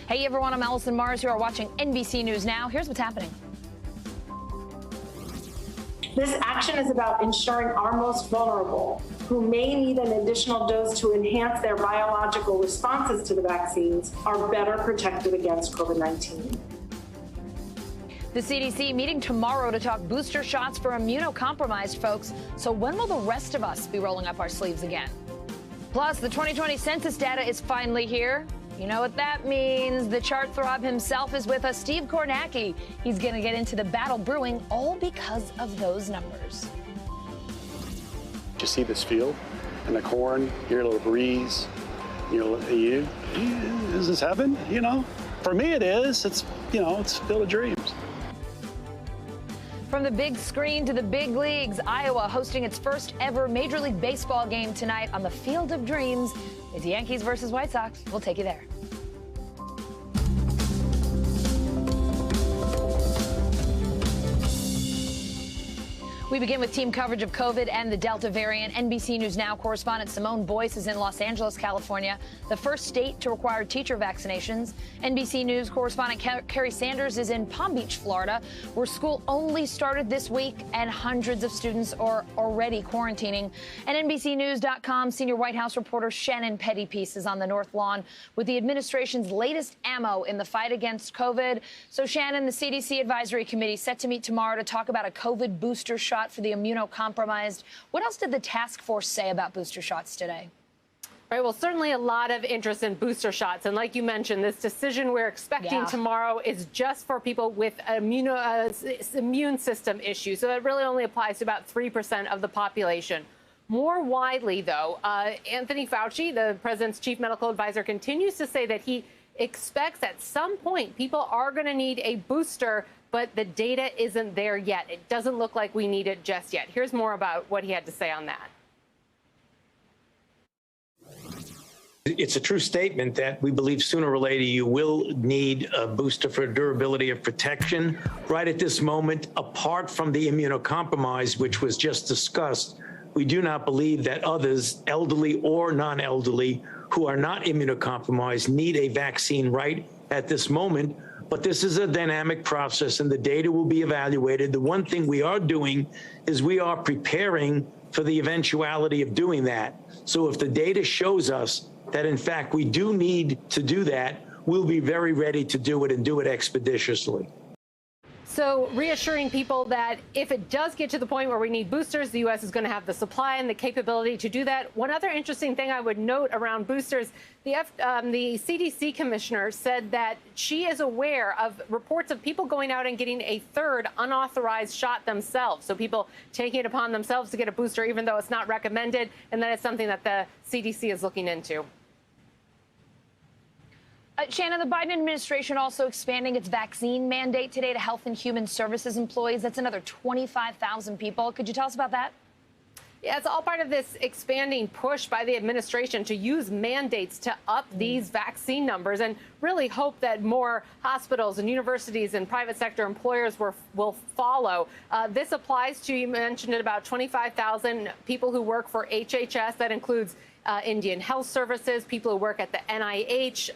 Hey everyone, I'm Allison Mars. You are watching NBC News Now. Here's what's happening. This action is about ensuring our most vulnerable, who may need an additional dose to enhance their biological responses to the vaccines, are better protected against COVID-19. The CDC meeting tomorrow to talk booster shots for immunocompromised folks. So when will the rest of us be rolling up our sleeves again? Plus, the 2020 census data is finally here. You know what that means. The chart throb himself is with us, Steve Kornacki. He's going to get into the battle brewing, all because of those numbers. You see this field and the corn, you hear a little breeze, is this heaven? For me it is. It's field of dreams. From the big screen to the big leagues, Iowa hosting its first ever Major League Baseball game tonight on the Field of Dreams. It's Yankees versus White Sox. We'll take you there. We begin with team coverage of COVID and the Delta variant. NBC News Now correspondent Simone Boyce is in Los Angeles, California, the first state to require teacher vaccinations. NBC News correspondent Carrie Sanders is in Palm Beach, Florida, where school only started this week and hundreds of students are already quarantining. And NBCNews.com senior White House reporter Shannon Pettypiece is on the North Lawn with the administration's latest ammo in the fight against COVID. So, Shannon, the CDC Advisory Committee set to meet tomorrow to talk about a COVID booster shot for the immunocompromised. What else did the task force say about booster shots today? Right. Well, certainly a lot of interest in booster shots. And like you mentioned, this decision we're expecting tomorrow is just for people with immune system issues. So it really only applies to about 3% of the population. More widely, though, Anthony Fauci, the president's chief medical advisor, continues to say that he expects at some point people are going to need a booster, but the data isn't there yet. It doesn't look like we need it just yet. Here's more about what he had to say on that. It's a true statement that we believe sooner or later you will need a booster for durability of protection. Right at this moment, apart from the immunocompromised, which was just discussed, we do not believe that others, elderly or non-elderly, who are not immunocompromised, need a vaccine right at this moment. But this is a dynamic process, and the data will be evaluated. The one thing we are doing is we are preparing for the eventuality of doing that. So if the data shows us that, in fact, we do need to do that, we'll be very ready to do it and do it expeditiously. So reassuring people that if it does get to the point where we need boosters, the U.S. is going to have the supply and the capability to do that. One other interesting thing I would note around boosters, the CDC commissioner said that she is aware of reports of people going out and getting a third unauthorized shot themselves. So people taking it upon themselves to get a booster, even though it's not recommended, and that is something that the CDC is looking into. Shannon, the Biden administration also expanding its vaccine mandate today to Health and Human Services employees. That's another 25,000 people. Could you tell us about that? Yeah, it's all part of this expanding push by the administration to use mandates to up these vaccine numbers and really hope that more hospitals and universities and private sector employers will follow. This applies to, you mentioned it, about 25,000 people who work for HHS. That includes Indian Health Services, people who work at the NIH,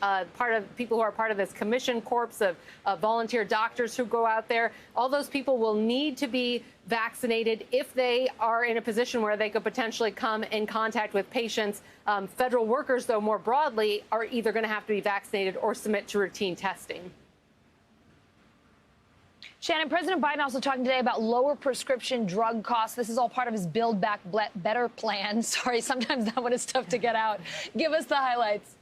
people who are part of this commission corps of volunteer doctors who go out there. All those people will need to be vaccinated if they are in a position where they could potentially come in contact with patients. Federal workers, though, more broadly, are either going to have to be vaccinated or submit to routine testing. Shannon, President Biden also talking today about lower prescription drug costs. This is all part of his Build Back Better plan. Sorry, sometimes that one is tough to get out. Give us the highlights.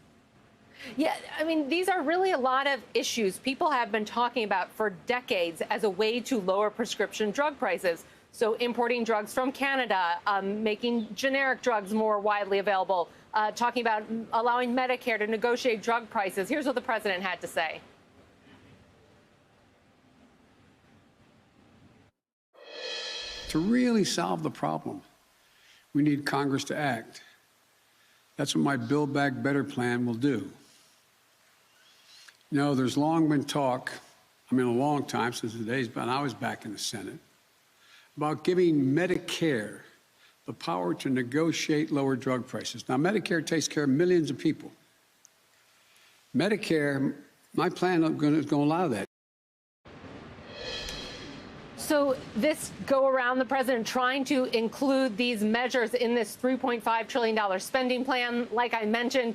Yeah, I mean, these are really a lot of issues people have been talking about for decades as a way to lower prescription drug prices. So importing drugs from Canada, making generic drugs more widely available, talking about allowing Medicare to negotiate drug prices. Here's what the president had to say. To really solve the problem, we need Congress to act. That's what my Build Back Better plan will do. You know, there's long been talk, a long time since the days when I was back in the Senate, about giving Medicare the power to negotiate lower drug prices. Now, Medicare takes care of millions of people. Medicare My plan is going to allow that. So this go around, the president trying to include these measures in this $3.5 trillion spending plan. Like I mentioned,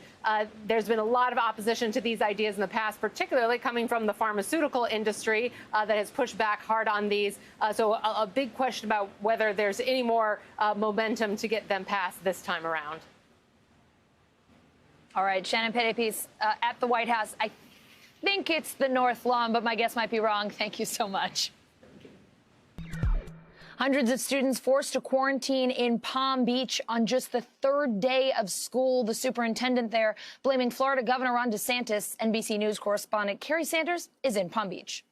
there's been a lot of opposition to these ideas in the past, particularly coming from the pharmaceutical industry that has pushed back hard on these. So a big question about whether there's any more momentum to get them passed this time around. All right, Shannon Pettypiece at the White House. I think it's the North Lawn, but my guess might be wrong. Thank you so much. Hundreds of students forced to quarantine in Palm Beach on just the third day of school. The superintendent there blaming Florida Governor Ron DeSantis. NBC News correspondent Carrie Sanders is in Palm Beach.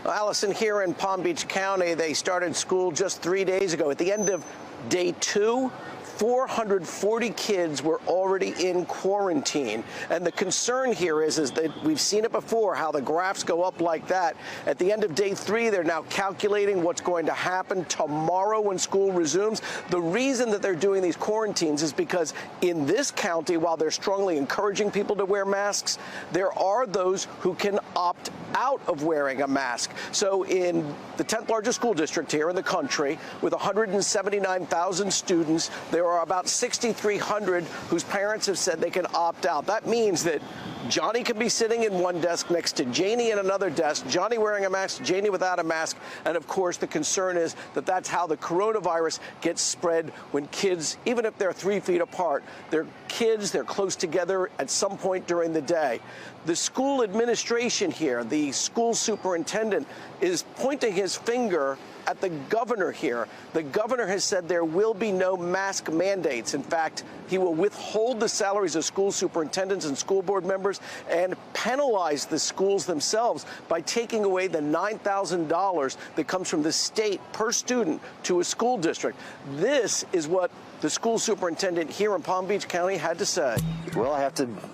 Well, Allison, here in Palm Beach County, they started school just 3 days ago. At the end of day 2, 440 kids were already in quarantine. And the concern here is that we've seen it before, how the graphs go up like that. At the end of day 3, they're now calculating what's going to happen tomorrow when school resumes. The reason that they're doing these quarantines is because in this county, while they're strongly encouraging people to wear masks, there are those who can opt out of wearing a mask. So in the 10th largest school district here in the country, with 179,000 students, there are about 6,300 whose parents have said they can opt out. That means that Johnny can be sitting in one desk next to Janie in another desk, Johnny wearing a mask, Janie without a mask. And of course, the concern is that that's how the coronavirus gets spread when kids, even if they're 3 feet apart, they're kids, they're close together at some point during the day. The school administration here, the school superintendent, is pointing his finger at the governor here. The governor has said there will be no mask mandates. In fact, he will withhold the salaries of school superintendents and school board members and penalize the schools themselves by taking away the $9,000 that comes from the state per student to a school district. This is what the school superintendent here in Palm Beach County had to say. Well,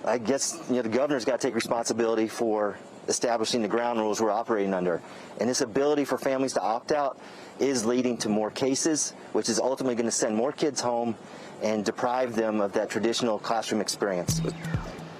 I guess the governor's got to take responsibility for establishing the ground rules we're operating under. And this ability for families to opt out is leading to more cases, which is ultimately going to send more kids home and deprive them of that traditional classroom experience.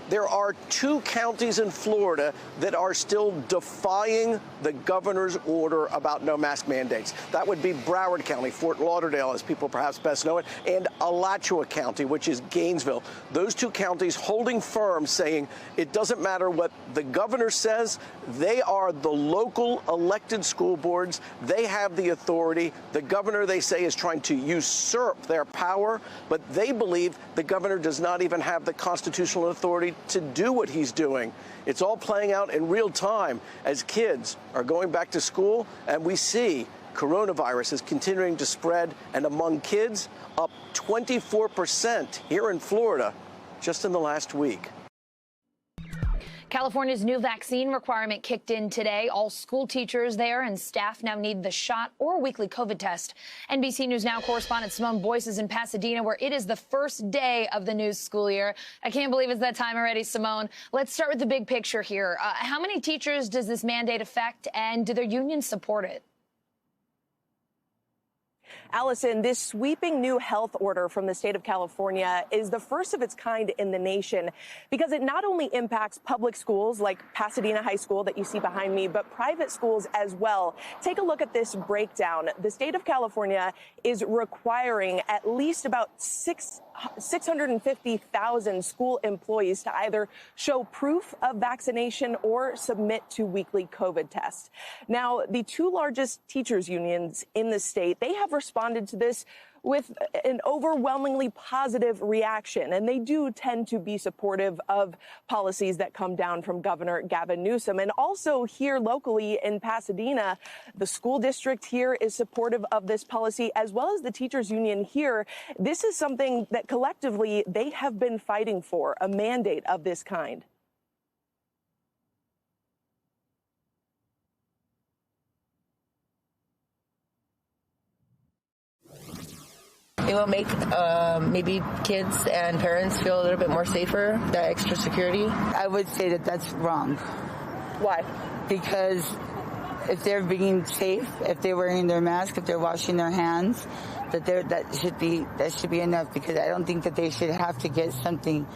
There are 2 counties in Florida that are still defying the governor's order about no mask mandates. That would be Broward County, Fort Lauderdale, as people perhaps best know it, and Alachua County, which is Gainesville. Those 2 counties holding firm, saying it doesn't matter what the governor says. They are the local elected school boards. They have the authority. The governor, they say, is trying to usurp their power, but they believe the governor does not even have the constitutional authority to do what he's doing. It's all playing out in real time as kids are going back to school, and we see coronavirus is continuing to spread, and among kids, up 24% here in Florida just in the last week. California's new vaccine requirement kicked in today. All school teachers there and staff now need the shot or weekly COVID test. NBC News Now correspondent Simone Boyce is in Pasadena, where it is the first day of the new school year. I can't believe it's that time already, Simone. Let's start with the big picture here. How many teachers does this mandate affect, and do their unions support it? Allison, this sweeping new health order from the state of California is the first of its kind in the nation because it not only impacts public schools like Pasadena High School that you see behind me, but private schools as well. Take a look at this breakdown. The state of California is requiring at least about 650,000 school employees to either show proof of vaccination or submit to weekly COVID tests. Now, the 2 largest teachers unions in the state, they have responded to this with an overwhelmingly positive reaction, and they do tend to be supportive of policies that come down from Governor Gavin Newsom. And also here locally in Pasadena, the school district here is supportive of this policy, as well as the teachers union here. This is something that collectively they have been fighting for, a mandate of this kind. It will make maybe kids and parents feel a little bit more safer, that extra security. I would say that that's wrong. Why? Because if they're being safe, if they're wearing their mask, if they're washing their hands, that should be enough, because I don't think that they should have to get something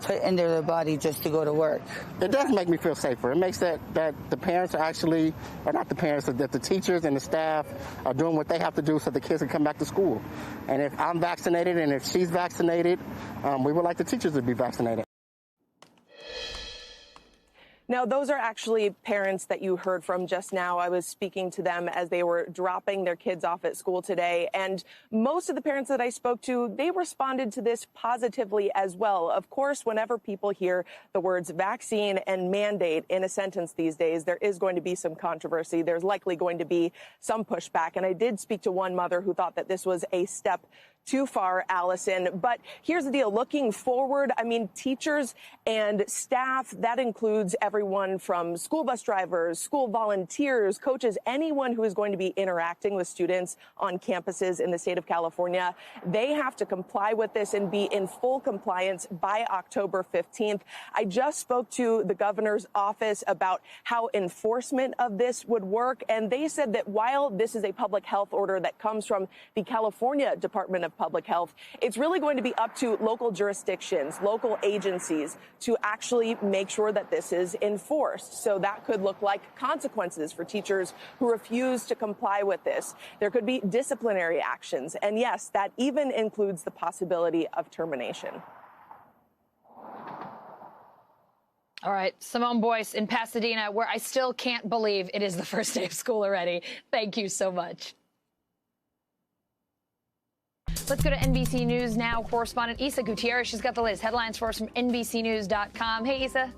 put into their body just to go to work. It does make me feel safer. It makes that the parents are actually, or not the parents, that the teachers and the staff are doing what they have to do so the kids can come back to school. And if I'm vaccinated and if she's vaccinated, we would like the teachers to be vaccinated. Now, those are actually parents that you heard from just now. I was speaking to them as they were dropping their kids off at school today. And most of the parents that I spoke to, they responded to this positively as well. Of course, whenever people hear the words vaccine and mandate in a sentence these days, there is going to be some controversy. There's likely going to be some pushback. And I did speak to one mother who thought that this was a step too far, Allison. But here's the deal. Looking forward, I mean, teachers and staff, that includes everyone from school bus drivers, school volunteers, coaches, anyone who is going to be interacting with students on campuses in the state of California. They have to comply with this and be in full compliance by October 15th. I just spoke to the governor's office about how enforcement of this would work. And they said that while this is a public health order that comes from the California Department of Public Health, it's really going to be up to local jurisdictions, local agencies to actually make sure that this is enforced. So that could look like consequences for teachers who refuse to comply with this. There could be disciplinary actions. And yes, that even includes the possibility of termination. All right, Simone Boyce in Pasadena, where I still can't believe it is the first day of school already. Thank you so much. Let's go to NBC News Now correspondent Isa Gutierrez. She's got the latest headlines for us from NBCnews.com. Hey, Isa.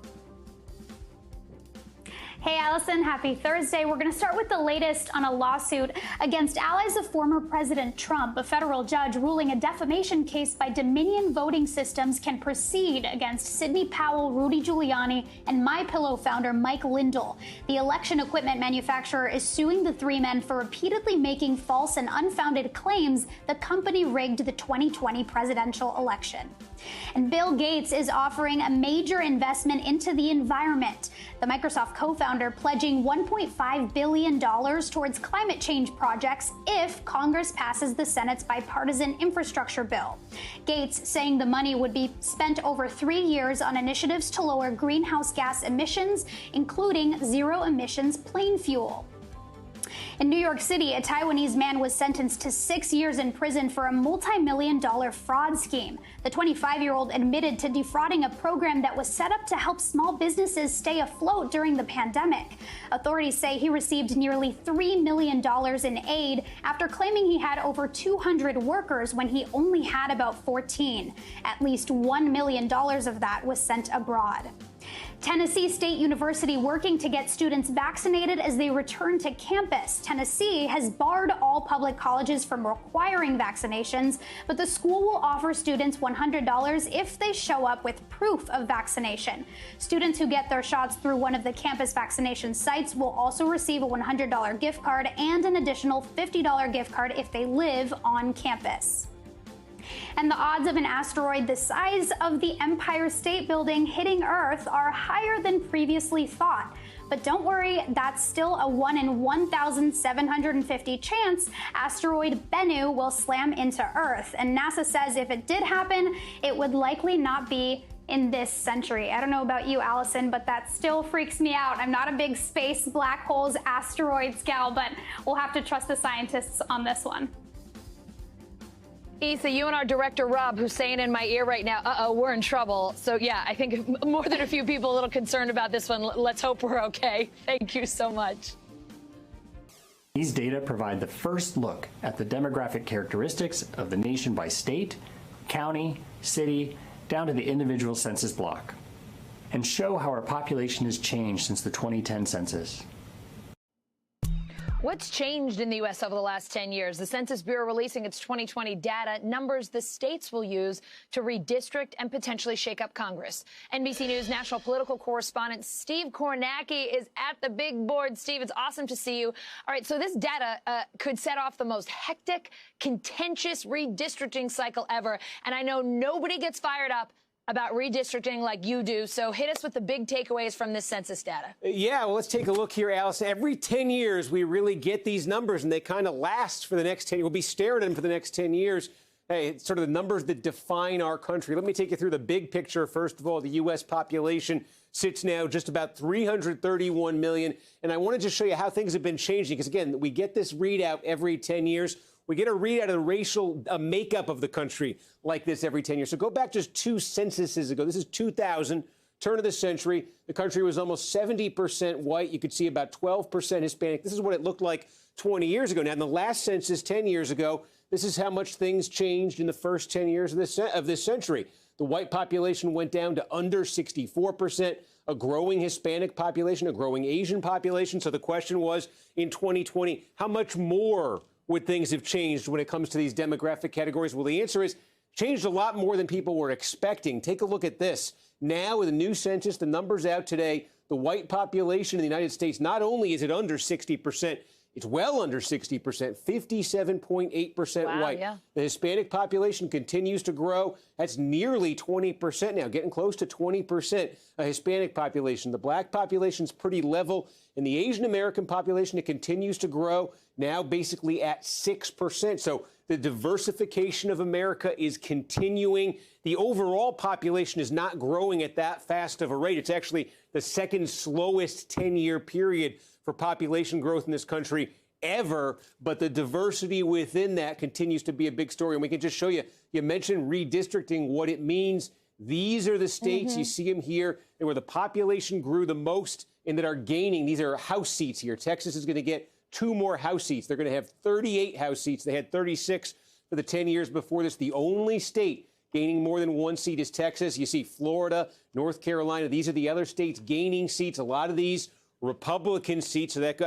Hey, Allison, happy Thursday. We're going to start with the latest on a lawsuit against allies of former President Trump. A federal judge ruling a defamation case by Dominion Voting Systems can proceed against Sidney Powell, Rudy Giuliani, and MyPillow founder Mike Lindell. The election equipment manufacturer is suing the three men for repeatedly making false and unfounded claims the company rigged the 2020 presidential election. And Bill Gates is offering a major investment into the environment. The Microsoft co-founder pledging $1.5 billion towards climate change projects if Congress passes the Senate's bipartisan infrastructure bill. Gates saying the money would be spent over 3 years on initiatives to lower greenhouse gas emissions, including zero emissions plane fuel. In New York City, a Taiwanese man was sentenced to 6 years in prison for a multi-million-dollar fraud scheme. The 25-year-old admitted to defrauding a program that was set up to help small businesses stay afloat during the pandemic. Authorities say he received nearly $3 million in aid after claiming he had over 200 workers when he only had about 14. At least $1 million of that was sent abroad. Tennessee State University working to get students vaccinated as they return to campus. Tennessee has barred all public colleges from requiring vaccinations, but the school will offer students $100 if they show up with proof of vaccination. Students who get their shots through one of the campus vaccination sites will also receive a $100 gift card and an additional $50 gift card if they live on campus. And the odds of an asteroid the size of the Empire State Building hitting Earth are higher than previously thought. But don't worry, that's still a 1 in 1,750 chance asteroid Bennu will slam into Earth. And NASA says if it did happen, it would likely not be in this century. I don't know about you, Allison, but that still freaks me out. I'm not a big space, black holes, asteroids gal, but we'll have to trust the scientists on this one. Isa, you and our director, Rob, who's saying in my ear right now, we're in trouble. So, yeah, I think more than a few people a little concerned about this one. Let's hope we're okay. Thank you so much. These data provide the first look at the demographic characteristics of the nation by state, county, city, down to the individual census block, and show how our population has changed since the 2010 census. What's changed in the U.S. over the last 10 years? The Census Bureau releasing its 2020 data, numbers the states will use to redistrict and potentially shake up Congress. NBC News national political correspondent Steve Kornacki is at the big board. Steve, it's awesome to see you. All right, so this data could set off the most hectic, contentious redistricting cycle ever. And I know nobody gets fired up about redistricting like you do. So hit us with the big takeaways from this census data. Yeah, well, let's take a look here, Alice. Every 10 years, we really get these numbers, and they kind of last for the next 10 years. We'll be staring at them for the next 10 years. hey, it's sort of the numbers that define our country. Let me take you through the big picture. First of all, the U.S. population sits now just about 331 million. And I wanted to show you how things have been changing, because, again, we get this readout every 10 years. We get a readout of the racial makeup of the country like this every 10 years. So go back just 2 censuses ago. This is 2000, turn of the century. The country was almost 70% white. You could see about 12% Hispanic. This is what it looked like 20 years ago. Now, in the last census 10 years ago, this is how much things changed in the first 10 years of this century. The white population went down to under 64%, a growing Hispanic population, a growing Asian population. So the question was, in 2020, how much more would things have changed when it comes to these demographic categories? Well, the answer is changed a lot more than people were expecting. Take a look at this. Now, with the new census, the numbers out today, the white population in the United States, not only is it under 60%, it's well under 60%, 57.8% white. Yeah. The Hispanic population continues to grow. That's nearly 20% now, getting close to 20% a Hispanic population. The black population's pretty level. In the Asian American population, it continues to grow, now basically at 6%. So the diversification of America is continuing. The overall population is not growing at that fast of a rate. It's actually the second slowest 10-year period for population growth in this country ever, but the diversity within that continues to be a big story. And we can just show you, you mentioned redistricting, what it means. These are the states, you see them here, and where the population grew the most and that are gaining. These are House seats here. Texas is going to get 2 more House seats. They're going to have 38 House seats. They had 36 for the 10 years before this. The only state gaining more than 1 seat is Texas. You see Florida, North Carolina. These are the other states gaining seats. A lot of these Republican seats, so that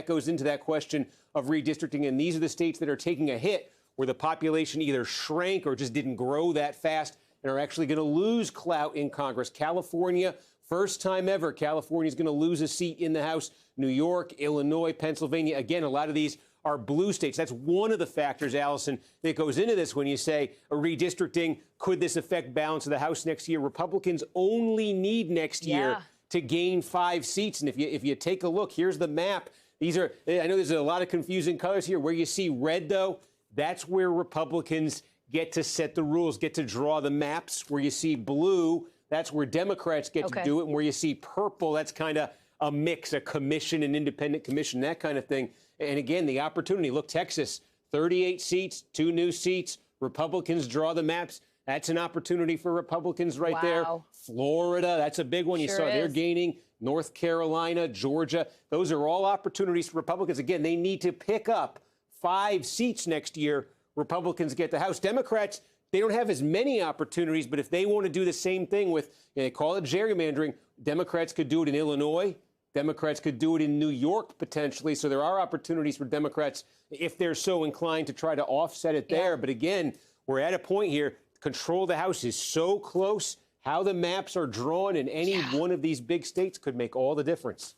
goes into that question of redistricting. And these are the states that are taking a hit, where the population either shrank or just didn't grow that fast and are actually going to lose clout in Congress. California, first time ever, California is going to lose a seat in the House. New York, Illinois, Pennsylvania. Again, a lot of these are blue states. That's one of the factors, Allison, that goes into this when you say a redistricting. Could this affect balance of the House next year? Republicans only need next year to gain 5 seats. And if you take a look, here's the map. These are, I know there's a lot of confusing colors here. Where you see red, though, that's where Republicans get to set the rules, get to draw the maps. Where you see blue, that's where Democrats get to do it. And where you see purple, that's kind of a mix, a commission, an independent commission, that kind of thing. And again, the opportunity. Look, Texas, 38 seats, 2 new seats. Republicans draw the maps. That's an opportunity for Republicans right there. Florida, that's a big one. You saw they're gaining. North Carolina, Georgia. Those are all opportunities for Republicans. Again, they need to pick up 5 seats next year. Republicans get the House. Democrats, they don't have as many opportunities, but if they want to do the same thing with, they call it gerrymandering, Democrats could do it in Illinois. Democrats could do it in New York, potentially. So there are opportunities for Democrats, if they're so inclined, to try to offset it there. But again, we're at a point here. Control of the House is so close. How the maps are drawn in any one of these big states could make all the difference.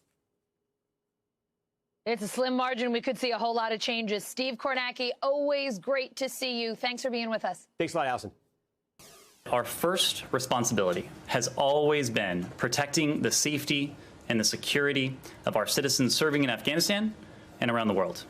It's a slim margin. We could see a whole lot of changes. Steve Kornacki, always great to see you. Thanks for being with us. Thanks a lot, Allison. Our first responsibility has always been protecting the safety and the security of our citizens serving in Afghanistan and around the world.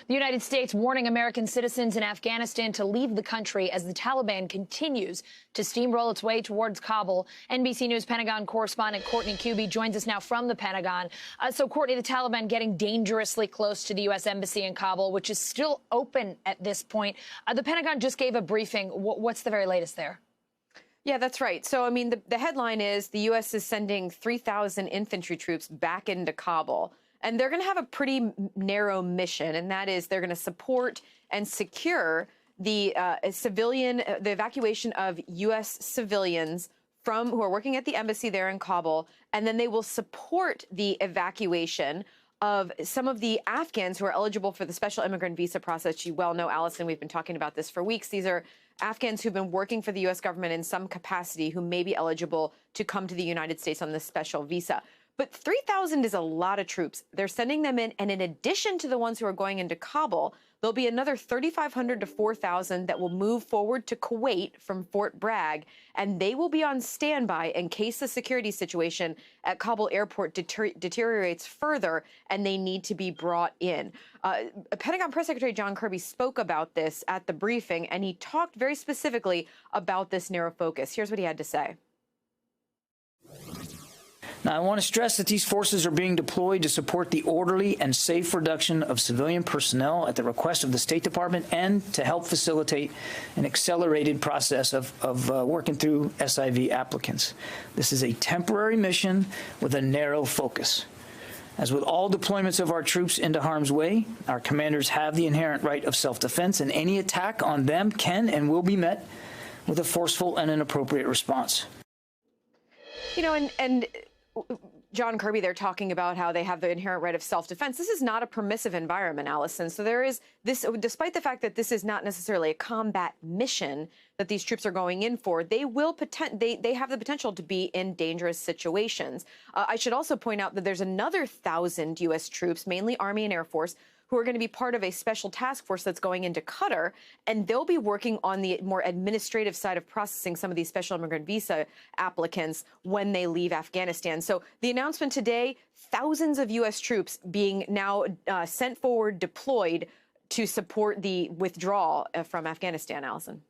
The United States warning American citizens in Afghanistan to leave the country as the Taliban continues to steamroll its way towards Kabul. NBC News Pentagon correspondent Courtney Kube joins us now from the Pentagon. So, Courtney, the Taliban getting dangerously close to the U.S. Embassy in Kabul, which is still open at this point. The Pentagon just gave a briefing. What's the very latest there? Yeah, that's right. So, I mean, the headline is the U.S. is sending 3,000 infantry troops back into Kabul. And they're going to have a pretty narrow mission, and that is they're going to support and secure the evacuation of U.S. civilians who are working at the embassy there in Kabul, and then they will support the evacuation of some of the Afghans who are eligible for the special immigrant visa process. You well know, Allison, we've been talking about this for weeks. These are Afghans who've been working for the U.S. government in some capacity who may be eligible to come to the United States on this special visa. But 3,000 is a lot of troops. They're sending them in, and in addition to the ones who are going into Kabul, there'll be another 3,500 to 4,000 that will move forward to Kuwait from Fort Bragg, and they will be on standby in case the security situation at Kabul airport deteriorates further and they need to be brought in. Pentagon Press Secretary John Kirby spoke about this at the briefing, and he talked very specifically about this narrow focus. Here's what he had to say. Now, I want to stress that these forces are being deployed to support the orderly and safe reduction of civilian personnel at the request of the State Department and to help facilitate an accelerated process of working through SIV applicants. This is a temporary mission with a narrow focus. As with all deployments of our troops into harm's way, our commanders have the inherent right of self-defense, and any attack on them can and will be met with a forceful and an appropriate response. You know, and John Kirby, they're talking about how they have the inherent right of self-defense. This is not a permissive environment, Allison. So there is this, despite the fact that this is not necessarily a combat mission that these troops are going in for, they will they have the potential to be in dangerous situations. I should also point out that there's another 1,000 U.S. troops, mainly Army and Air Force, who are going to be part of a special task force that's going into Qatar, and they'll be working on the more administrative side of processing some of these special immigrant visa applicants when they leave Afghanistan. So the announcement today, thousands of U.S. troops being now sent forward, deployed to support the withdrawal from Afghanistan, Allison.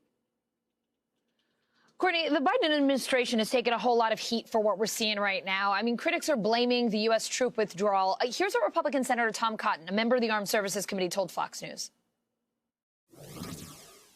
Courtney, the Biden administration has taken a whole lot of heat for what we're seeing right now. I mean, critics are blaming the U.S. troop withdrawal. Here's what Republican Senator Tom Cotton, a member of the Armed Services Committee, told Fox News.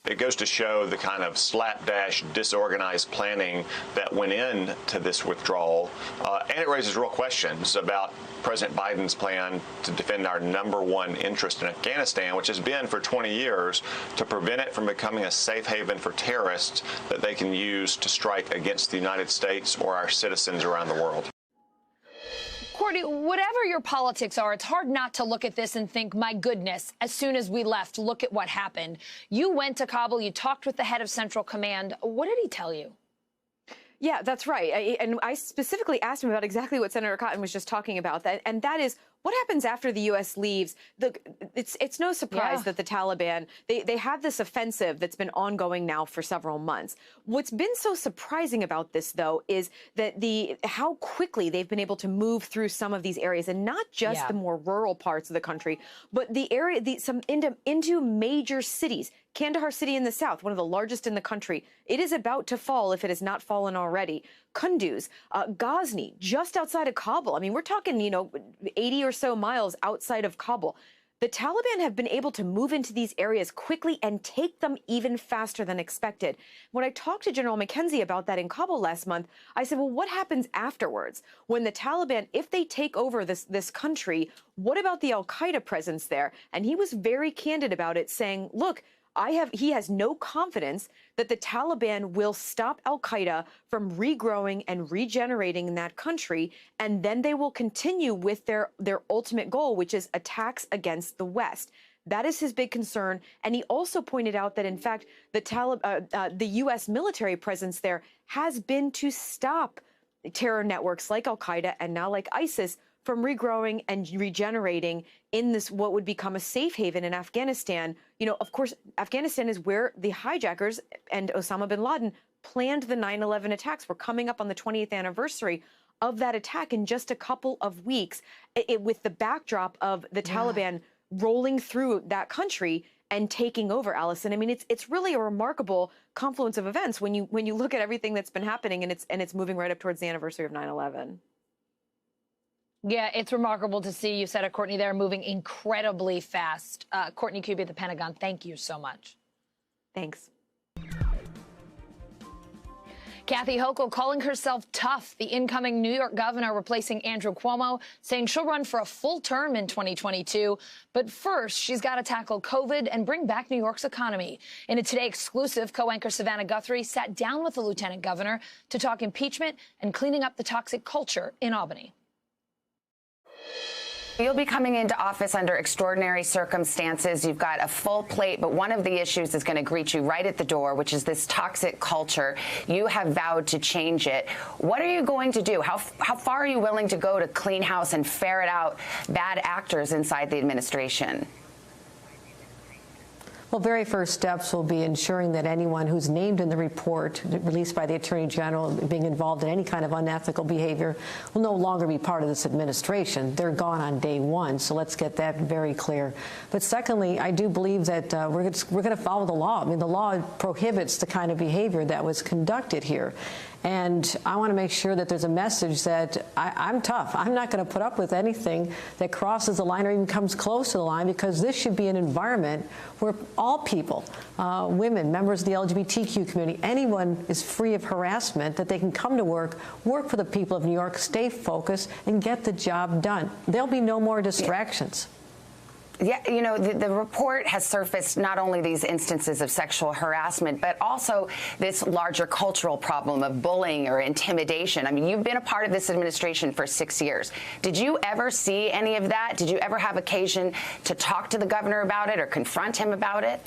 It goes to show the kind of slapdash, disorganized planning that went into this withdrawal. And it raises real questions about President Biden's plan to defend our #1 interest in Afghanistan, which has been for 20 years to prevent it from becoming a safe haven for terrorists that they can use to strike against the United States or our citizens around the world. Courtney, whatever your politics are, it's hard not to look at this and think, my goodness, as soon as we left, look at what happened. You went to Kabul, you talked with the head of Central Command. What did he tell you? Yeah, that's right. And I specifically asked him about exactly what Senator Cotton was just talking about, and that is what happens after the U.S. leaves. It's no surprise that the Taliban, they have this offensive that's been ongoing now for several months. What's been so surprising about this, though, is that how quickly they've been able to move through some of these areas, and not just the more rural parts of the country, but the area, into major cities. Kandahar City in the south, one of the largest in the country. It is about to fall if it has not fallen already. Kunduz, Ghazni, just outside of Kabul. I mean, we're talking, 80 or so miles outside of Kabul. The Taliban have been able to move into these areas quickly and take them even faster than expected. When I talked to General McKenzie about that in Kabul last month, I said, well, what happens afterwards? When the Taliban, if they take over this country, what about the al-Qaeda presence there? And he was very candid about it, saying, look, he has no confidence that the Taliban will stop al-Qaeda from regrowing and regenerating in that country, and then they will continue with their ultimate goal, which is attacks against the West. That is his big concern. And he also pointed out that, in fact, the U.S. military presence there has been to stop terror networks like al-Qaeda and now like ISIS from regrowing and regenerating in this, what would become a safe haven in Afghanistan. Of course, Afghanistan is where the hijackers and Osama bin Laden planned the 9/11 attacks. We're coming up on the 20th anniversary of that attack in just a couple of weeks, with the backdrop of the Taliban rolling through that country and taking over, Allison. I mean, it's really a remarkable confluence of events when you look at everything that's been happening, and it's moving right up towards the anniversary of 9/11. Yeah, it's remarkable to see. You said it, Courtney, they're moving incredibly fast. Courtney Kuby at the Pentagon, thank you so much. Thanks. Kathy Hochul calling herself tough, the incoming New York governor replacing Andrew Cuomo, saying she'll run for a full term in 2022. But first, she's got to tackle COVID and bring back New York's economy. In a Today exclusive, co-anchor Savannah Guthrie sat down with the lieutenant governor to talk impeachment and cleaning up the toxic culture in Albany. You'll be coming into office under extraordinary circumstances. You've got a full plate, but one of the issues is going to greet you right at the door, which is this toxic culture. You have vowed to change it. What are you going to do? How far are you willing to go to clean house and ferret out bad actors inside the administration? Well, very first steps will be ensuring that anyone who's named in the report released by the Attorney General being involved in any kind of unethical behavior will no longer be part of this administration. They're gone on day one, so let's get that very clear. But secondly, I do believe that we're going to follow the law. I mean, the law prohibits the kind of behavior that was conducted here. And I want to make sure that there's a message that I'm tough. I'm not going to put up with anything that crosses the line or even comes close to the line, because this should be an environment where all people, women, members of the LGBTQ community, anyone is free of harassment, that they can come to work for the people of New York, stay focused, and get the job done. There'll be no more distractions. Yeah, you know, the report has surfaced not only these instances of sexual harassment, but also this larger cultural problem of bullying or intimidation. I mean, you've been a part of this administration for 6 years. Did you ever see any of that? Did you ever have occasion to talk to the governor about it or confront him about it?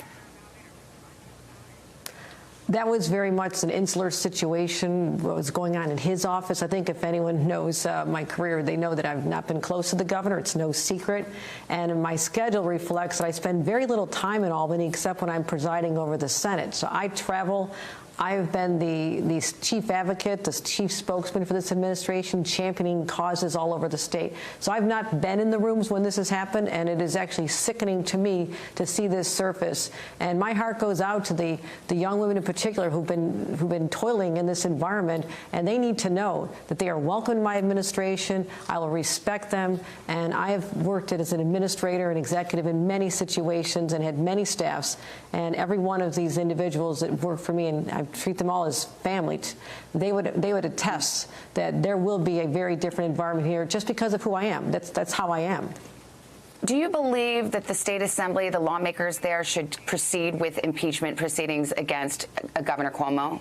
That was very much an insular situation, what was going on in his office. I think if anyone knows my career, they know that I've not been close to the governor. It's no secret. And my schedule reflects that I spend very little time in Albany except when I'm presiding over the Senate. So I travel. I've been the chief advocate, the chief spokesman for this administration, championing causes all over the state. So I've not been in the rooms when this has happened, and it is actually sickening to me to see this surface. And my heart goes out to the young women in particular who've been toiling in this environment, and they need to know that they are welcome in my administration. I will respect them, and I have worked as an administrator and executive in many situations and had many staffs, and every one of these individuals that work for me, and I treat them all as family, they would attest that there will be a very different environment here just because of who I am. That's how I am. Do you believe that the state assembly, the lawmakers there, should proceed with impeachment proceedings against Governor Cuomo?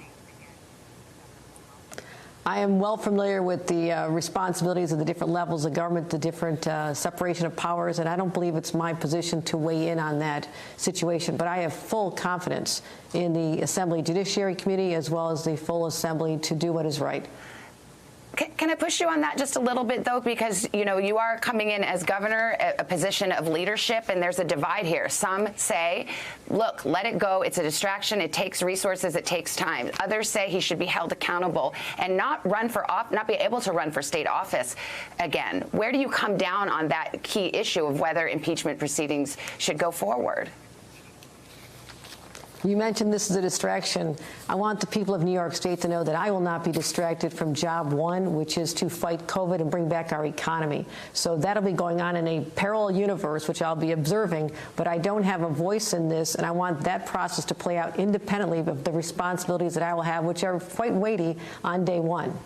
I am well familiar with the responsibilities of the different levels of government, the different separation of powers, and I don't believe it's my position to weigh in on that situation. But I have full confidence in the Assembly Judiciary Committee as well as the full Assembly to do what is right. Can I push you on that just a little bit, though? Because, you know, you are coming in as governor, a position of leadership, and there's a divide here. Some say, look, let it go. It's a distraction. It takes resources. It takes time. Others say he should be held accountable and not be able to run for state office again. Where do you come down on that key issue of whether impeachment proceedings should go forward? You mentioned this is a distraction. I want the people of New York State to know that I will not be distracted from job one, which is to fight COVID and bring back our economy. So that'll be going on in a parallel universe, which I'll be observing, but I don't have a voice in this, and I want that process to play out independently of the responsibilities that I will have, which are quite weighty on day one.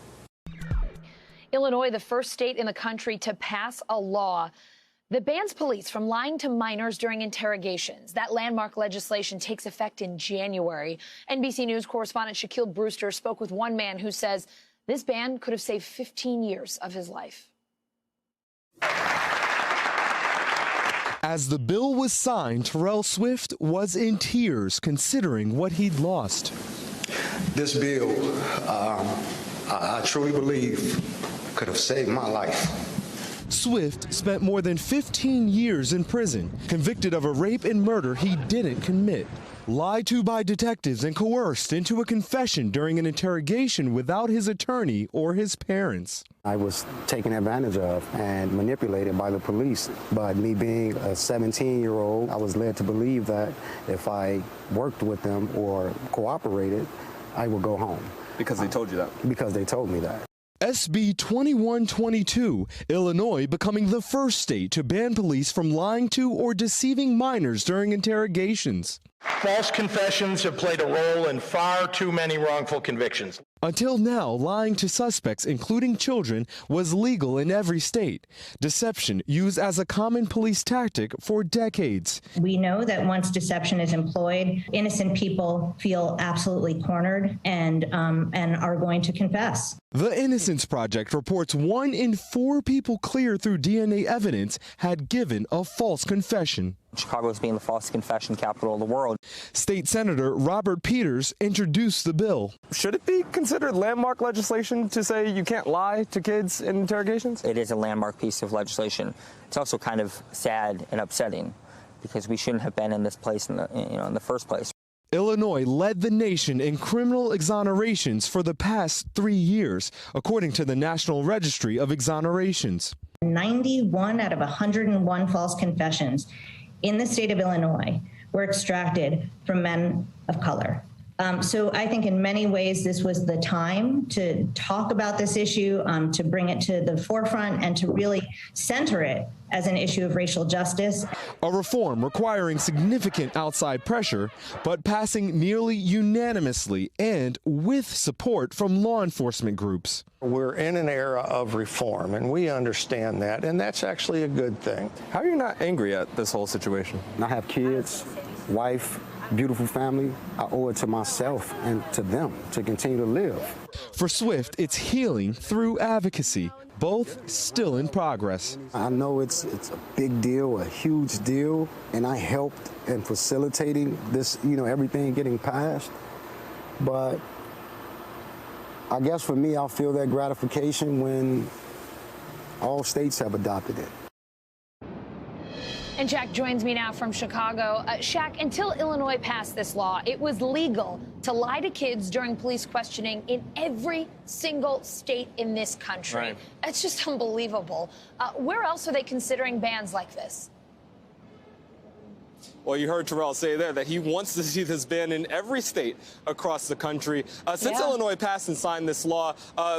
Illinois, the first state in the country to pass a law that bans police from lying to minors during interrogations. That landmark legislation takes effect in January. NBC News correspondent Shaquille Brewster spoke with one man who says this ban could have saved 15 years of his life. As the bill was signed, Terrell Swift was in tears considering what he'd lost. This bill, I truly believe, could have saved my life. Swift spent more than 15 years in prison, convicted of a rape and murder he didn't commit. Lied to by detectives and coerced into a confession during an interrogation without his attorney or his parents. I was taken advantage of and manipulated by the police. But me being a 17-year-old, I was led to believe that if I worked with them or cooperated, I would go home. Because they told you that? Because they told me that. SB 2122, Illinois becoming the first state to ban police from lying to or deceiving minors during interrogations. False confessions have played a role in far too many wrongful convictions. Until now, lying to suspects, including children, was legal in every state. Deception used as a common police tactic for decades. We know that once deception is employed, innocent people feel absolutely cornered and are going to confess. The Innocence Project reports 1 in 4 people cleared through DNA evidence had given a false confession. Chicago is being the false confession capital of the world. State Senator Robert Peters introduced the bill. Should it be considered landmark legislation to say you can't lie to kids in interrogations? It is a landmark piece of legislation. It's also kind of sad and upsetting because we shouldn't have been in this place in the first place. Illinois led the nation in criminal exonerations for the past 3 years, according to the National Registry of Exonerations. 91 out of 101 false confessions in the state of Illinois were extracted from men of color. So I think in many ways this was the time to talk about this issue, to bring it to the forefront and to really center it as an issue of racial justice. A reform requiring significant outside pressure, but passing nearly unanimously and with support from law enforcement groups. We're in an era of reform, and we understand that, and that's actually a good thing. How are you not angry at this whole situation? I have kids, wife, beautiful family. I owe it to myself and to them to continue to live. For Swift, it's healing through advocacy, both still in progress. I know it's a big deal, a huge deal, and I helped in facilitating this, everything getting passed. But I guess for me, I'll feel that gratification when all states have adopted it. And Shaq joins me now from Chicago. Shaq, until Illinois passed this law, it was legal to lie to kids during police questioning in every single state in this country. Right. It's just unbelievable. Where else are they considering bans like this? Well, you heard Terrell say there that he wants to see this ban in every state across the country. Since Illinois passed and signed this law,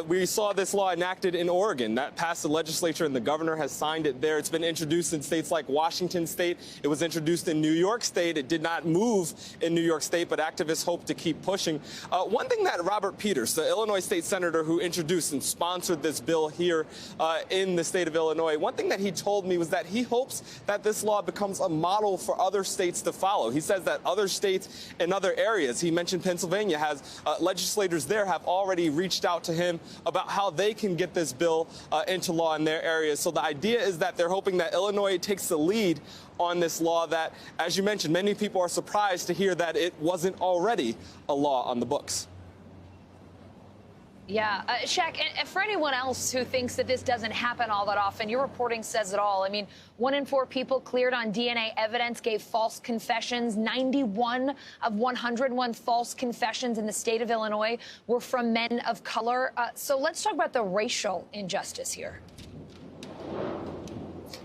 we saw this law enacted in Oregon. That passed the legislature and the governor has signed it there. It's been introduced in states like Washington State. It was introduced in New York State. It did not move in New York State, but activists hope to keep pushing. One thing that Robert Peters, the Illinois state senator who introduced and sponsored this bill here in the state of Illinois, one thing that he told me was that he hopes that this law becomes a model for other states to follow. He says that other states and other areas, he mentioned Pennsylvania, has legislators there have already reached out to him about how they can get this bill into law in their areas. So the idea is that they're hoping that Illinois takes the lead on this law that, as you mentioned, many people are surprised to hear that it wasn't already a law on the books. Yeah, Shaq, and for anyone else who thinks that this doesn't happen all that often, your reporting says it all. I mean, 1 in 4 people cleared on DNA evidence gave false confessions. 91 of 101 false confessions in the state of Illinois were from men of color. So let's talk about the racial injustice here.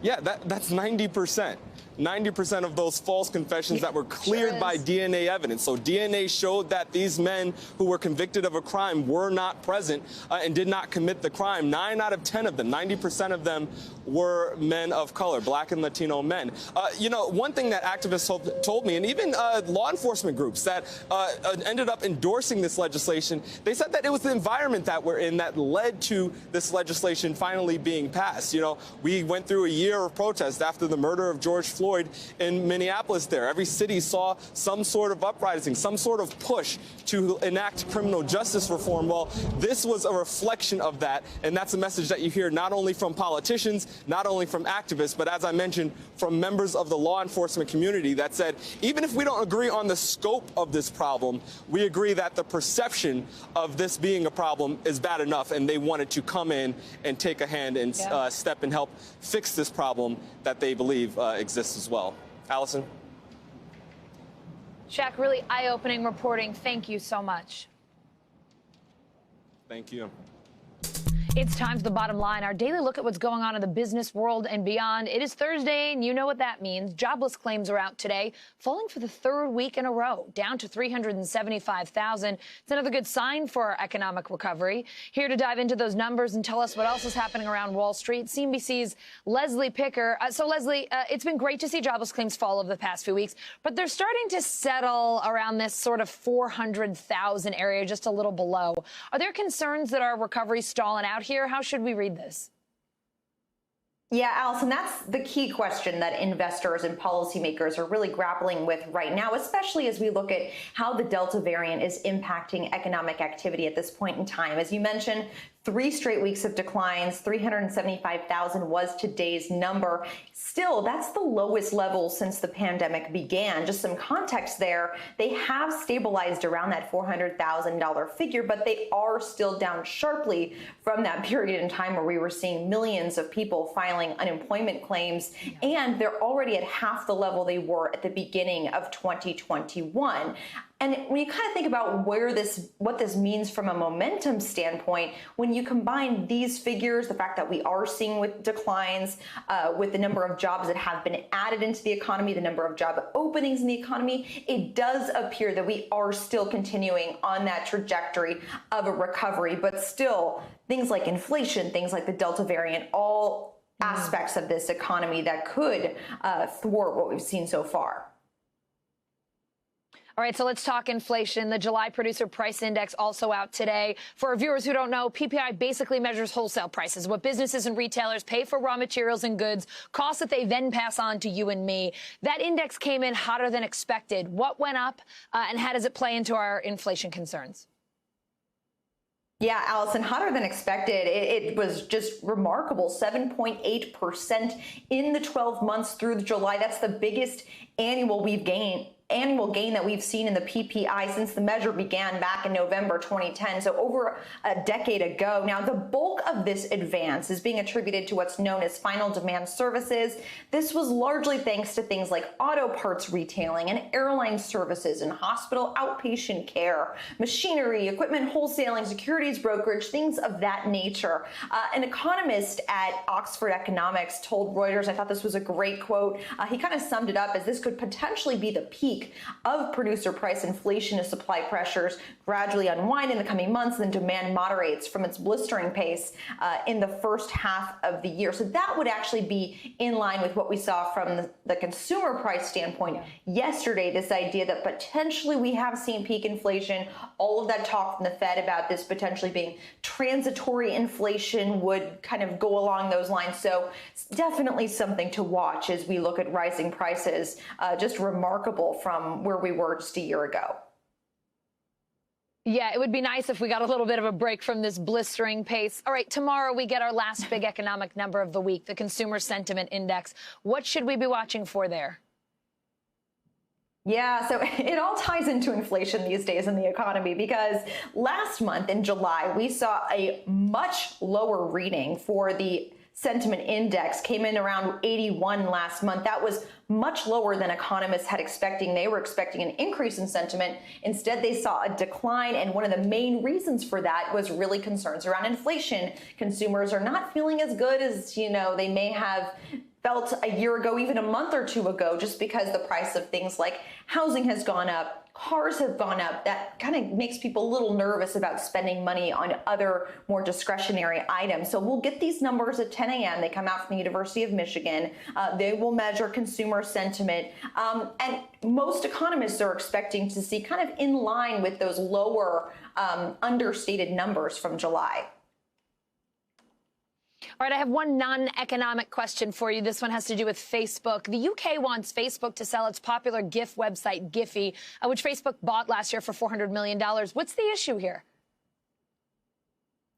Yeah, that's 90%. 90% of those false confessions that were cleared by DNA evidence. So DNA showed that these men who were convicted of a crime were not present and did not commit the crime. 9 out of 10 of them, 90% of them, were men of color, black and Latino men. One thing that activists told me, and even law enforcement groups that ended up endorsing this legislation, they said that it was the environment that we're in that led to this legislation finally being passed. We went through a year of protest after the murder of George Floyd in Minneapolis there. Every city saw some sort of uprising, some sort of push to enact criminal justice reform. Well, this was a reflection of that, and that's a message that you hear not only from politicians, not only from activists, but as I mentioned, from members of the law enforcement community that said, even if we don't agree on the scope of this problem, we agree that the perception of this being a problem is bad enough, and they wanted to come in and take a hand and step and help fix this problem that they believe exists as well. Allison? Shaq, really eye-opening reporting. Thank you so much. Thank you. It's time for the bottom line, our daily look at what's going on in the business world and beyond. It is Thursday, and you know what that means. Jobless claims are out today, falling for the third week in a row, down to 375,000. It's another good sign for our economic recovery. Here to dive into those numbers and tell us what else is happening around Wall Street, CNBC's Leslie Picker. So, Leslie, it's been great to see jobless claims fall over the past few weeks, but they're starting to settle around this sort of 400,000 area, just a little below. Are there concerns that our recovery's stalling out here? How should we read this? Yeah, Allison, that's the key question that investors and policymakers are really grappling with right now, especially as we look at how the Delta variant is impacting economic activity at this point in time. As you mentioned, 3 straight weeks of declines, 375,000 was today's number. Still, that's the lowest level since the pandemic began. Just some context there, they have stabilized around that $400,000 figure, but they are still down sharply from that period in time where we were seeing millions of people filing unemployment claims, and they're already at half the level they were at the beginning of 2021. And when you kind of think about what this means from a momentum standpoint, when you combine these figures, the fact that we are seeing with declines, with the number of jobs that have been added into the economy, the number of job openings in the economy, it does appear that we are still continuing on that trajectory of a recovery. But still, things like inflation, things like the Delta variant, all aspects of this economy that could thwart what we've seen so far. All right, so let's talk inflation. The July Producer Price Index also out today. For our viewers who don't know, PPI basically measures wholesale prices, what businesses and retailers pay for raw materials and goods, costs that they then pass on to you and me. That index came in hotter than expected. What went up, and how does it play into our inflation concerns? Yeah, Allison, hotter than expected. It was just remarkable, 7.8% in the 12 months through July. That's the biggest annual gain that we've seen in the PPI since the measure began back in November 2010, so over a decade ago. Now, the bulk of this advance is being attributed to what's known as final demand services. This was largely thanks to things like auto parts retailing and airline services and hospital outpatient care, machinery, equipment wholesaling, securities brokerage, things of that nature. An economist at Oxford Economics told Reuters, I thought this was a great quote, he kind of summed it up as this could potentially be the peak of producer price inflation as supply pressures gradually unwind in the coming months and demand moderates from its blistering pace in the first half of the year. So that would actually be in line with what we saw from the consumer price standpoint yesterday, this idea that potentially we have seen peak inflation. All of that talk from the Fed about this potentially being transitory inflation would kind of go along those lines. So it's definitely something to watch as we look at rising prices, just remarkable from where we were just a year ago. Yeah, it would be nice if we got a little bit of a break from this blistering pace. All right, tomorrow we get our last big economic number of the week, the Consumer Sentiment Index. What should we be watching for there? Yeah, so it all ties into inflation these days in the economy, because last month in July, we saw a much lower reading for the sentiment index, came in around 81 last month. That was much lower than economists had expecting. They were expecting an increase in sentiment. Instead, they saw a decline. And one of the main reasons for that was really concerns around inflation. Consumers are not feeling as good as, they may have felt a year ago, even a month or two ago, just because the price of things like housing has gone up, cars have gone up. That kind of makes people a little nervous about spending money on other more discretionary items. So we'll get these numbers at 10 a.m. They come out from the University of Michigan. They will measure consumer sentiment. And most economists are expecting to see kind of in line with those lower understated numbers from July. All right, I have one non-economic question for you. This one has to do with Facebook. The UK wants Facebook to sell its popular GIF website, Giphy, which Facebook bought last year for $400 million. What's the issue here?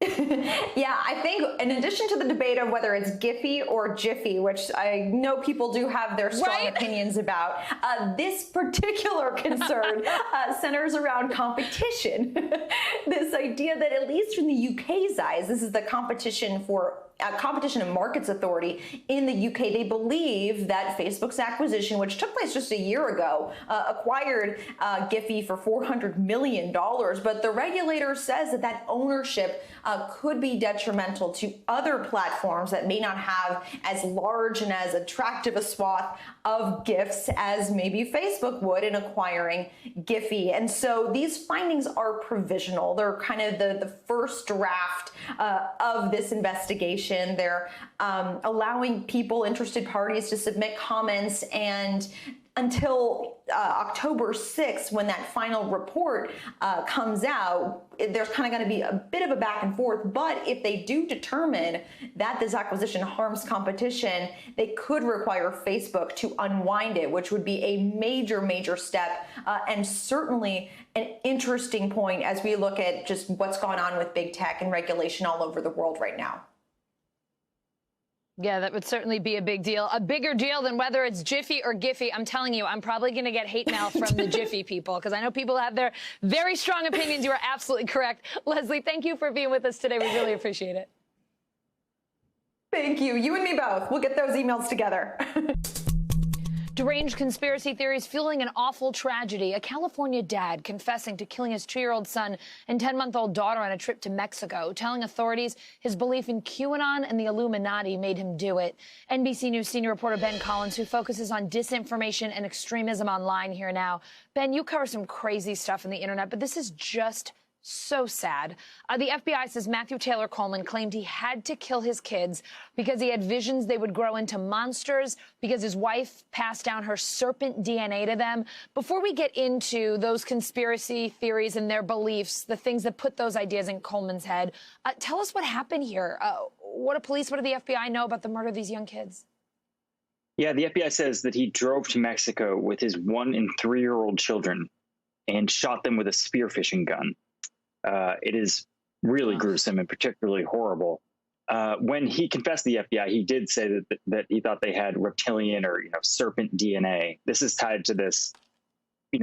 Yeah, I think in addition to the debate of whether it's Giphy or Jiffy, which I know people do have their strong opinions about, this particular concern centers around competition. This idea that, at least from the UK's eyes, this is the competition for Competition and Markets Authority in the UK. They believe that Facebook's acquisition, which took place just a year ago, acquired Giphy for $400 million. But the regulator says that that ownership could be detrimental to other platforms that may not have as large and as attractive a swath of GIFs as maybe Facebook would in acquiring Giphy. And so these findings are provisional. They're kind of the first draft of this investigation. They're allowing people, interested parties, to submit comments, and until October 6th, when that final report comes out, there's kind of going to be a bit of a back and forth. But if they do determine that this acquisition harms competition, they could require Facebook to unwind it, which would be a major, major step, and certainly an interesting point as we look at just what's gone on with big tech and regulation all over the world right now. Yeah, that would certainly be a big deal. A bigger deal than whether it's Jiffy or Giphy. I'm telling you, I'm probably going to get hate mail from the Jiffy people, because I know people have their very strong opinions. You are absolutely correct. Leslie, thank you for being with us today. We really appreciate it. Thank you. You and me both. We'll get those emails together. Deranged conspiracy theories fueling an awful tragedy. A California dad confessing to killing his 2-year-old son and 10-month-old daughter on a trip to Mexico, telling authorities his belief in QAnon and the Illuminati made him do it. NBC News senior reporter Ben Collins, who focuses on disinformation and extremism online here now. Ben, you cover some crazy stuff on the internet, but this is just so sad. The FBI says Matthew Taylor Coleman claimed he had to kill his kids because he had visions they would grow into monsters, because his wife passed down her serpent DNA to them. Before we get into those conspiracy theories and their beliefs, the things that put those ideas in Coleman's head, tell us what happened here. What do the FBI know about the murder of these young kids? Yeah, the FBI says that he drove to Mexico with his 1- and 3-year-old children and shot them with a spearfishing gun. It is really gruesome and particularly horrible. When he confessed to the FBI, he did say that he thought they had reptilian or serpent DNA. This is tied to this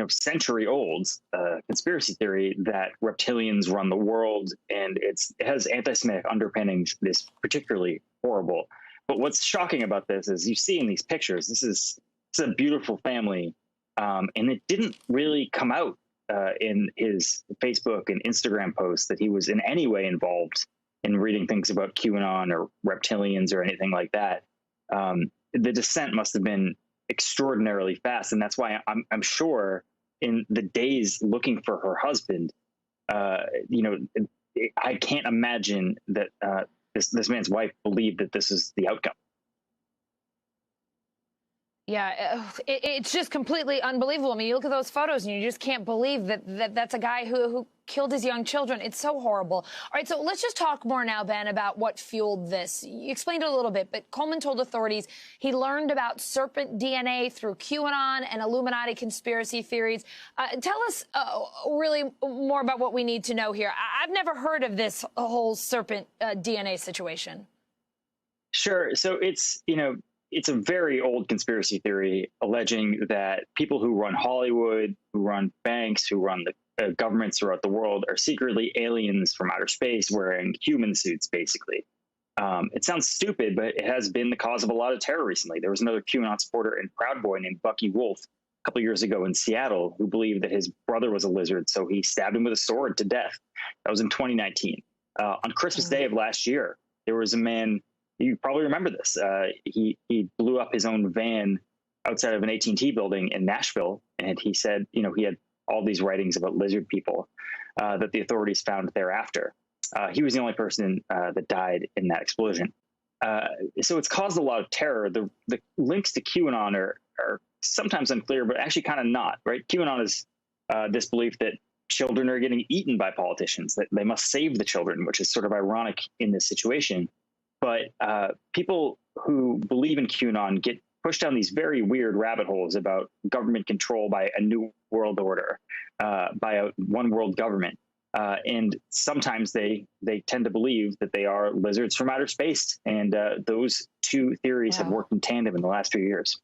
century-old conspiracy theory that reptilians run the world, and it has anti-Semitic underpinnings. This particularly horrible. But what's shocking about this is you see in these pictures, this is a beautiful family, and it didn't really come out in his Facebook and Instagram posts that he was in any way involved in reading things about QAnon or reptilians or anything like that. The descent must have been extraordinarily fast, and that's why I'm sure in the days looking for her husband, I can't imagine that this man's wife believed that this is the outcome. Yeah, it's just completely unbelievable. I mean, you look at those photos and you just can't believe that that's a guy who killed his young children. It's so horrible. All right, so let's just talk more now, Ben, about what fueled this. You explained it a little bit, but Coleman told authorities he learned about serpent DNA through QAnon and Illuminati conspiracy theories. Tell us really more about what we need to know here. I've never heard of this whole serpent DNA situation. Sure. So it's a very old conspiracy theory alleging that people who run Hollywood, who run banks, who run the governments throughout the world are secretly aliens from outer space wearing human suits, basically. It sounds stupid, but it has been the cause of a lot of terror recently. There was another QAnon supporter and Proud Boy named Bucky Wolf a couple years ago in Seattle who believed that his brother was a lizard, so he stabbed him with a sword to death. That was in 2019. On Christmas Day of last year, there was a man. You probably remember this. He blew up his own van outside of an AT&T building in Nashville, and he said, he had all these writings about lizard people that the authorities found thereafter. He was the only person that died in that explosion. So it's caused a lot of terror. The links to QAnon are sometimes unclear, but actually kind of not, right? QAnon is this belief that children are getting eaten by politicians, that they must save the children, which is sort of ironic in this situation. But people who believe in QAnon get pushed down these very weird rabbit holes about government control by a new world order, by a one world government. And sometimes they tend to believe that they are lizards from outer space. And those two theories have worked in tandem in the last few years.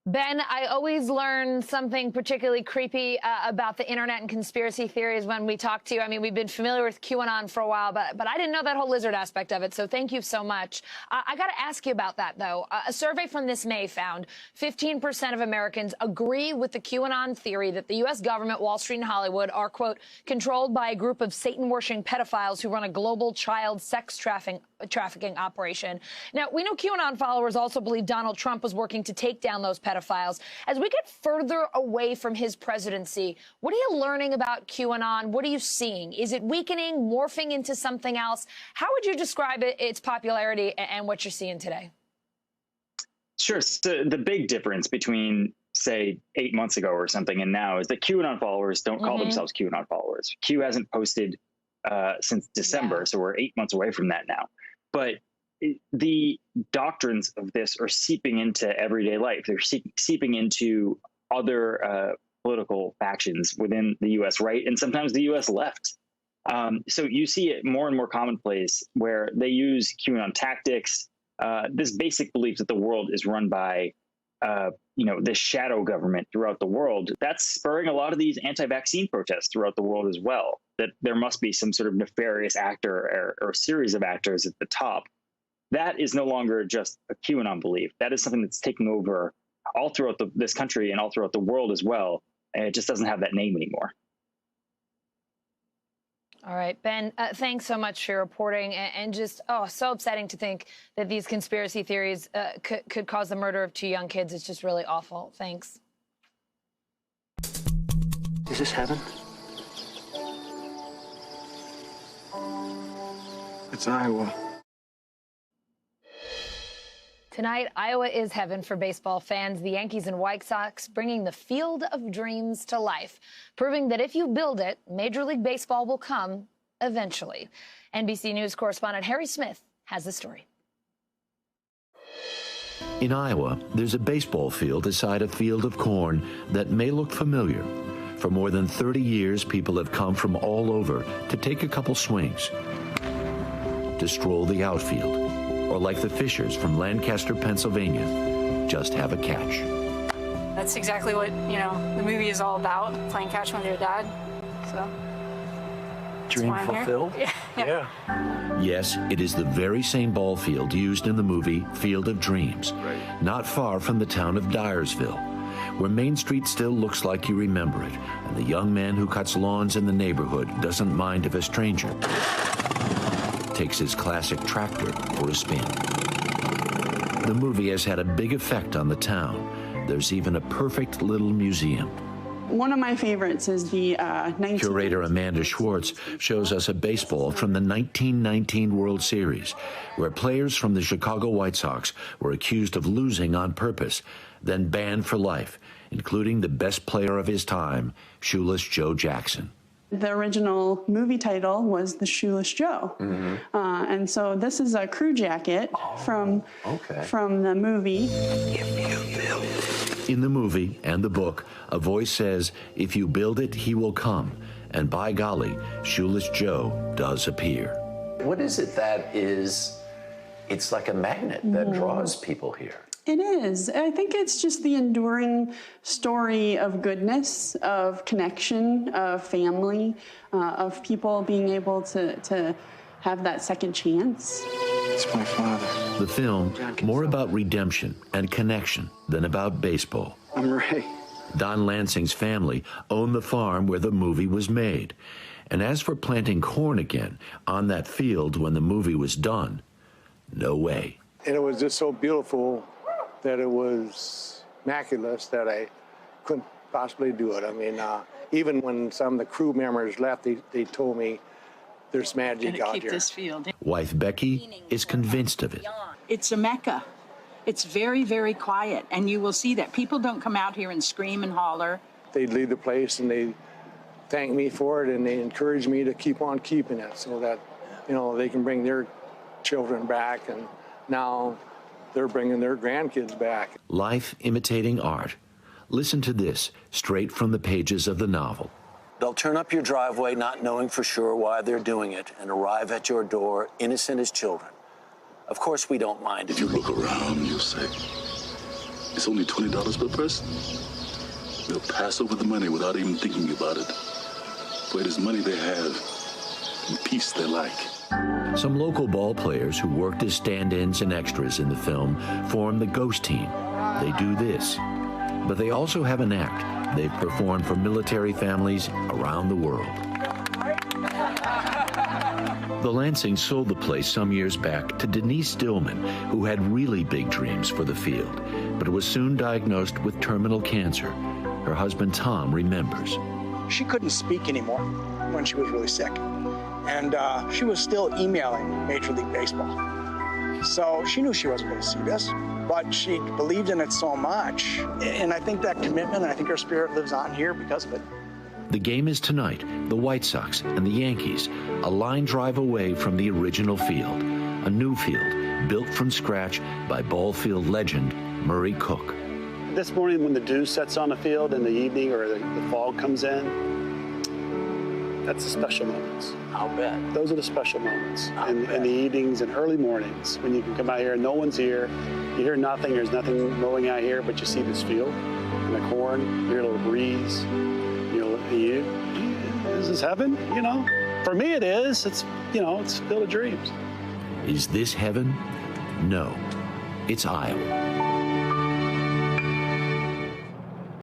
Ben, I always learn something particularly creepy about the internet and conspiracy theories when we talk to you. I mean, we've been familiar with QAnon for a while, but I didn't know that whole lizard aspect of it, so thank you so much. I got to ask you about that, though. A survey from this May found 15% of Americans agree with the QAnon theory that the U.S. government, Wall Street, and Hollywood are, quote, controlled by a group of Satan-worshiping pedophiles who run a global child sex trafficking operation. Now, we know QAnon followers also believe Donald Trump was working to take down those pedophiles. As we get further away from his presidency, what are you learning about QAnon? What are you seeing? Is it weakening, morphing into something else? How would you describe its popularity and what you're seeing today? Sure. So the big difference between, say, 8 months ago or something and now is that QAnon followers don't call themselves QAnon followers. Q hasn't posted since December, so we're 8 months away from that now. But the doctrines of this are seeping into everyday life. They're seeping into other political factions within the U.S. right and sometimes the U.S. left. So you see it more and more commonplace where they use QAnon tactics, this basic belief that the world is run by, this shadow government throughout the world. That's spurring a lot of these anti-vaccine protests throughout the world as well, that there must be some sort of nefarious actor or series of actors at the top. That is no longer just a QAnon belief. That is something that's taking over all throughout this country and all throughout the world as well. And it just doesn't have that name anymore. All right, Ben, thanks so much for your reporting. And just, so upsetting to think that these conspiracy theories could cause the murder of 2 young kids. It's just really awful. Thanks. Is this heaven? It's Iowa. Tonight, Iowa is heaven for baseball fans. The Yankees and White Sox bringing the Field of Dreams to life, proving that if you build it, Major League Baseball will come eventually. NBC News correspondent Harry Smith has the story. In Iowa, there's a baseball field beside a field of corn that may look familiar. For more than 30 years, people have come from all over to take a couple swings, to stroll the outfield, or like the Fishers from Lancaster, Pennsylvania, just have a catch. That's exactly what, the movie is all about, playing catch with your dad, so. Dream fulfilled? Yeah. Yes, it is the very same ball field used in the movie Field of Dreams, not far from the town of Dyersville, where Main Street still looks like you remember it, and the young man who cuts lawns in the neighborhood doesn't mind if a stranger takes his classic tractor for a spin. The movie has had a big effect on the town. There's even a perfect little museum. One of my favorites is the Curator Amanda Schwartz shows us a baseball from the 1919 World Series, where players from the Chicago White Sox were accused of losing on purpose, then banned for life, including the best player of his time, Shoeless Joe Jackson. The original movie title was The Shoeless Joe. And so this is a crew jacket from the movie. In the movie and the book, a voice says, if you build it, he will come. And by golly, Shoeless Joe does appear. What is it that is, it's like a magnet that draws people here? It is. I think it's just the enduring story of goodness, of connection, of family, of people being able to have that second chance. It's my father. The film, more about redemption and connection than about baseball. I'm Ray. Don Lansing's family owned the farm where the movie was made. And as for planting corn again on that field when the movie was done, no way. And it was just so beautiful that it was miraculous that I couldn't possibly do it. I mean, even when some of the crew members left, they told me there's magic out here. This field. Wife Becky is convinced of it. It's a mecca. It's very, very quiet, and you will see that. People don't come out here and scream and holler. They'd leave the place and they thank me for it, and they encourage me to keep on keeping it so that, they can bring their children back, and now they're bringing their grandkids back. Life imitating art. Listen to this, straight from the pages of the novel. They'll turn up your driveway not knowing for sure why they're doing it and arrive at your door innocent as children. Of course, we don't mind if you look around, you'll say, It's only $20 per person. They'll pass over the money without even thinking about it. For it is money they have and peace they like. Some local ball players who worked as stand-ins and extras in the film form the Ghost Team. They do this, but they also have an act they've performed for military families around the world. The Lansings sold the place some years back to Denise Stillman, who had really big dreams for the field, but was soon diagnosed with terminal cancer. Her husband Tom remembers. She couldn't speak anymore when she was really sick. And she was still emailing Major League Baseball. So she knew she wasn't going to see this, but she believed in it so much. And I think that commitment, and I think her spirit lives on here because of it. The game is tonight. The White Sox and the Yankees, a line drive away from the original field. A new field built from scratch by ball field legend Murray Cook. This morning when the dew sets on the field in the evening or the fog comes in, that's the special moments. I'll bet. Those are the special moments in the evenings and early mornings when you can come out here and no one's here. You hear nothing. There's nothing mowing out here, but you see this field and the corn. You hear a little breeze. Is this heaven? You know, for me it is. It's it's Field of Dreams. Is this heaven? No, it's Iowa.